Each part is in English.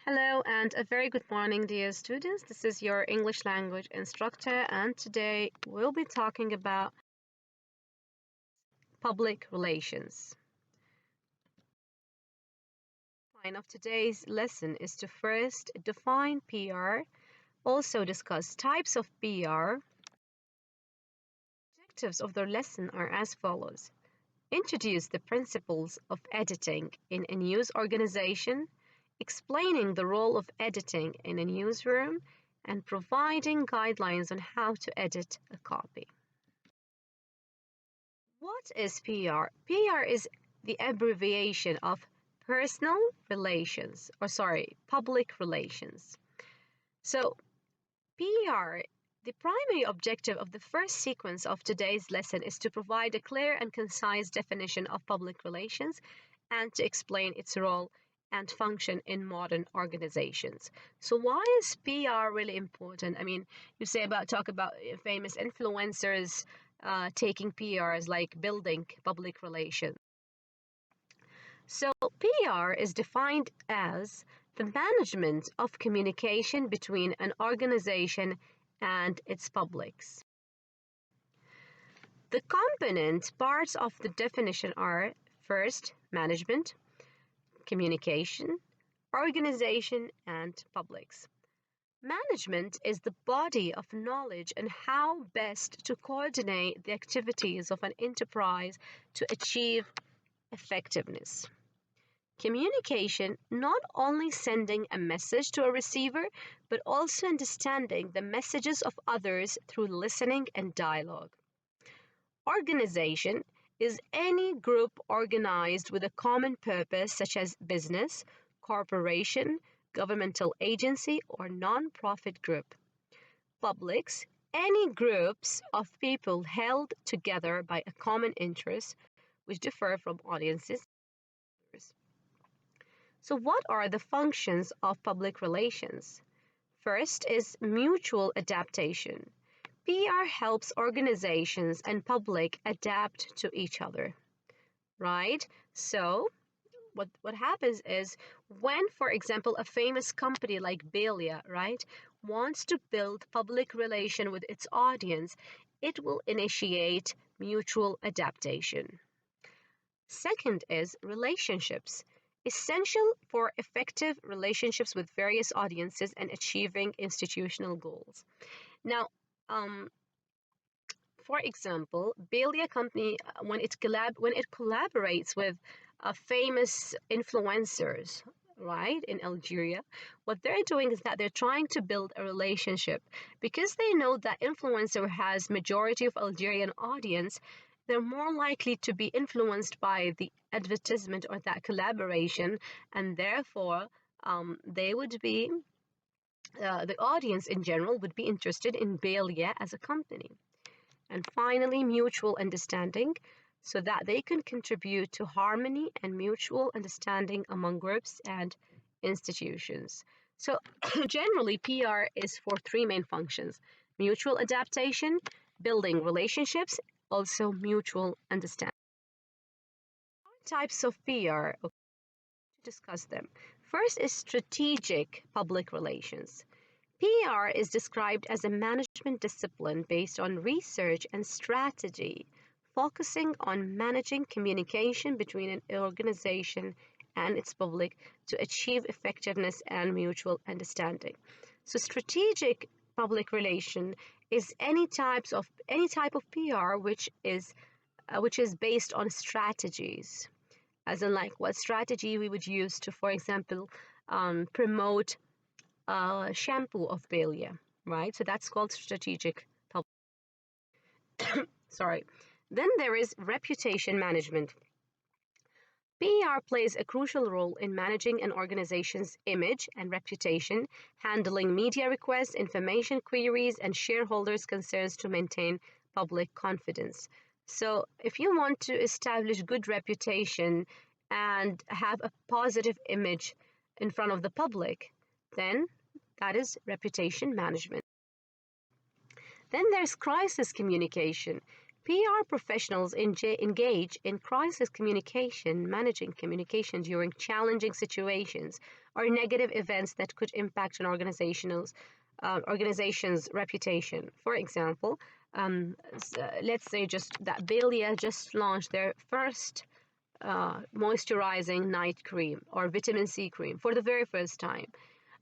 Hello and a very good morning, dear students. This is your English language instructor, and today we'll be talking about public relations. The point of today's lesson is to first define PR, also discuss types of PR. Objectives of the lesson are as follows: introduce the principles of editing in a news organization, explaining the role of editing in a newsroom, and providing guidelines on how to edit a copy. What is PR? PR is the abbreviation of personal relations, public relations. So, PR, the primary objective of the first sequence of today's lesson is to provide a clear and concise definition of public relations and to explain its role and function in modern organizations. So why is PR really important? I mean, talk about famous influencers taking PRs like building public relations. So PR is defined as the management of communication between an organization and its publics. The component parts of the definition are first, management, communication, organization, and publics. Management is the body of knowledge on how best to coordinate the activities of an enterprise to achieve effectiveness. Communication, not only sending a message to a receiver, but also understanding the messages of others through listening and dialogue. Organization is any group organized with a common purpose, such as business, corporation, governmental agency, or non-profit group. Publics, any groups of people held together by a common interest, which differ from audiences. So what are the functions of public relations? First is mutual adaptation. PR helps organizations and public adapt to each other, right? So what happens is when, for example, a famous company like Belia, right, wants to build public relation with its audience, it will initiate mutual adaptation. Second is relationships. Essential for effective relationships with various audiences and achieving institutional goals. Now, for example, Belia Company, when it collaborates with famous influencers, right, in Algeria, what they're doing is that they're trying to build a relationship because they know that influencer has majority of Algerian audience. They're more likely to be influenced by the advertisement or that collaboration, and therefore they would be the audience in general would be interested in Belia as a company. And finally, mutual understanding, so that they can contribute to harmony and mutual understanding among groups and institutions. So generally, PR is for three main functions: mutual adaptation, building relationships, also mutual understanding. Types of PR, okay, to discuss them. First is strategic public relations. PR is described as a management discipline based on research and strategy, focusing on managing communication between an organization and its public to achieve effectiveness and mutual understanding. So strategic public relation is any type of PR which is based on strategies, as in like what strategy we would use to, for example, promote shampoo of Belia, right? So that's called strategic public. Sorry. Then there is reputation management. PR plays a crucial role in managing an organization's image and reputation, handling media requests, information queries, and shareholders' concerns to maintain public confidence. So, if you want to establish good reputation and have a positive image in front of the public, then that is reputation management. Then there's crisis communication. PR professionals engage in crisis communication, managing communication during challenging situations or negative events that could impact an organization's reputation. For example, let's say just that Belia just launched their first moisturizing night cream or vitamin C cream for the very first time.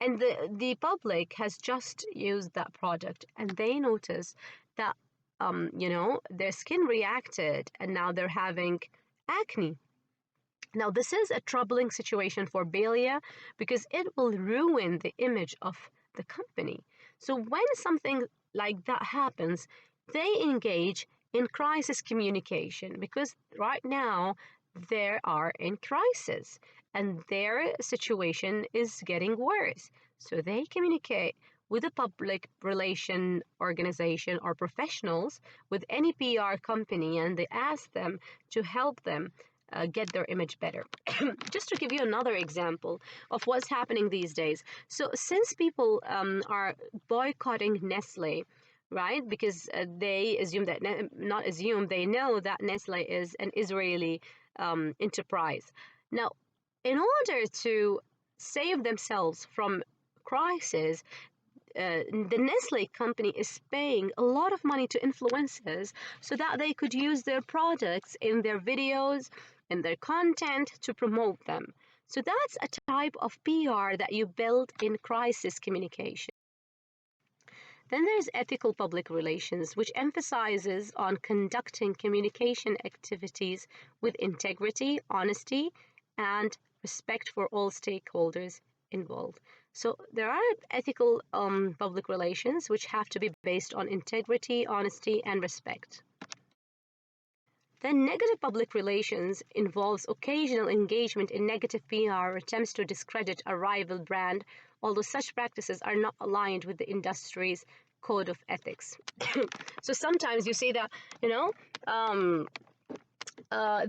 And the public has just used that product and they notice that, their skin reacted and now they're having acne. Now, this is a troubling situation for Belia because it will ruin the image of the company. So, when something like that happens, they engage in crisis communication because right now they are in crisis and their situation is getting worse. So, they communicate with a public relation organization or professionals with any PR company and they ask them to help them get their image better. Just to give you another example of what's happening these days. So, since people are boycotting Nestle, right, because they assume that, not assume, they know that Nestle is an Israeli enterprise. Now, in order to save themselves from crisis, the Nestle company is paying a lot of money to influencers so that they could use their products in their videos and their content to promote them. So that's a type of PR that you build in crisis communication. Then there's ethical public relations, which emphasizes on conducting communication activities with integrity, honesty, and respect for all stakeholders involved. So there are ethical public relations which have to be based on integrity, honesty, and respect. Then negative public relations involves occasional engagement in negative PR or attempts to discredit a rival brand, although such practices are not aligned with the industry's code of ethics. So sometimes you see that,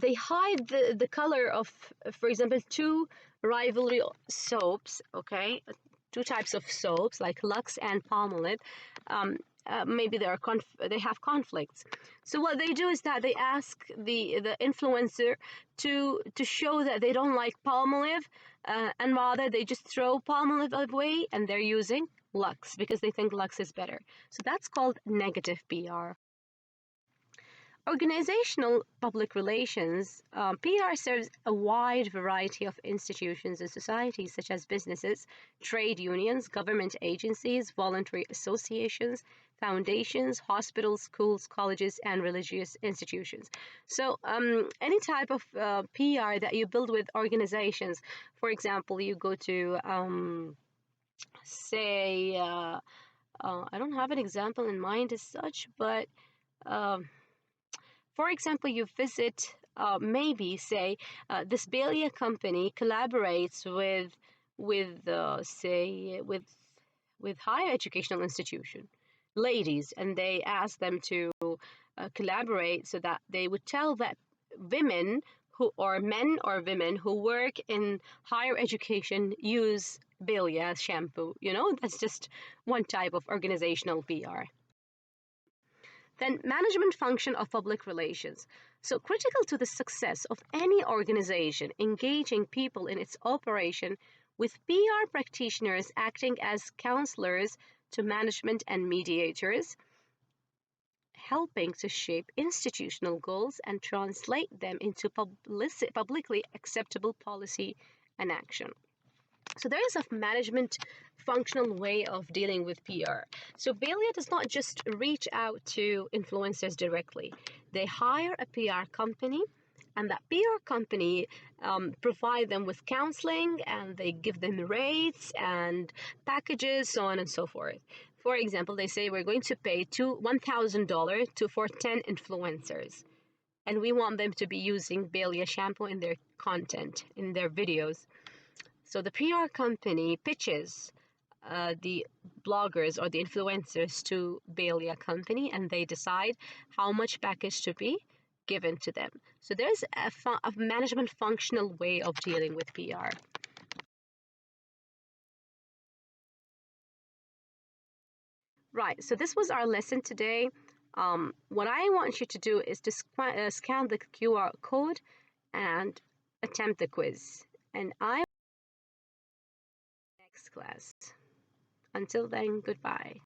they hide the color of, for example, two rivalry soaps, okay? Two types of soaps like Lux and Palmolive. Maybe they have conflicts. So what they do is that they ask the influencer to show that they don't like Palmolive, and rather they just throw Palmolive away and they're using Lux because they think Lux is better. So that's called negative PR. Organizational public relations, PR serves a wide variety of institutions and societies, such as businesses, trade unions, government agencies, voluntary associations, foundations, hospitals, schools, colleges, and religious institutions. So, any type of PR that you build with organizations, for example, you go to, say, I don't have an example in mind as such, but um, for example, you visit, maybe say, this Belia company collaborates with higher educational institution, ladies, and they ask them to collaborate so that they would tell that women who or men or women who work in higher education use Belia shampoo. That's just one type of organizational PR. Then management function of public relations. So critical to the success of any organization engaging people in its operation with PR practitioners acting as counselors to management and mediators, helping to shape institutional goals and translate them into publicly acceptable policy and action. So there is a management functional way of dealing with PR. So Belia does not just reach out to influencers directly. They hire a PR company, and that PR company provide them with counseling, and they give them rates and packages, so on and so forth. For example, they say we're going to pay $1,000 for 10 influencers, and we want them to be using Belia shampoo in their content, in their videos. So the PR company pitches the bloggers or the influencers to Belia company, and they decide how much package to be given to them. So there's a management functional way of dealing with PR. Right, so this was our lesson today. What I want you to do is to scan the QR code and attempt the quiz. And I next class. Until then, goodbye.